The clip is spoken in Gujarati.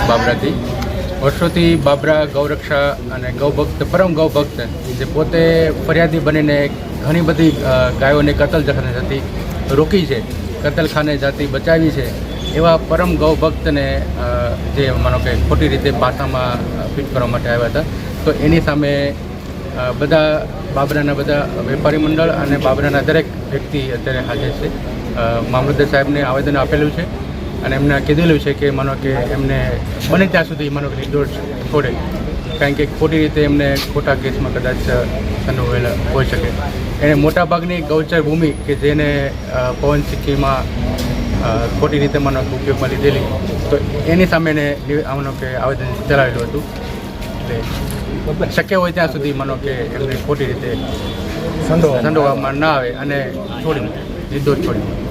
બાબરાથી વર્ષોથી બાબરા ગૌરક્ષા અને ગૌભક્ત પરમ ગૌભક્ત જે પોતે ફરિયાદી બનીને ઘણી બધી ગાયોને કતલખાને જતી રોકી છે, કતલખાને જતી બચાવી છે, એવા પરમ ગૌભક્તને જે માનો કે ખોટી રીતે પાસામાં ફિટ કરવા માટે આવ્યા હતા. તો એની સામે બધા બાબરાના બધા વેપારી મંડળ અને બાબરાના દરેક વ્યક્તિ અત્યારે હાજર છે. મામલતદાર સાહેબને આવેદન આપેલું છે અને એમને કીધેલું છે કે માનો કે એમને બને ત્યાં સુધી માનો કે નિર્દોષ છોડે, કારણ કે ખોટી રીતે એમને ખોટા કેસમાં કદાચ સંડોવાયેલા હોઈ શકે. એને મોટાભાગની ગૌચર ભૂમિ કે જેને પવન સિક્કીમાં ખોટી રીતે માનો ઉપયોગમાં લીધેલી, તો એની સામે એને માનો કે આવેદન ચલાવેલું હતું. એટલે શક્ય હોય ત્યાં સુધી માનો કે એમને ખોટી રીતે સંડોવામાં ના આવે અને છોડી નિર્દોષ છોડી.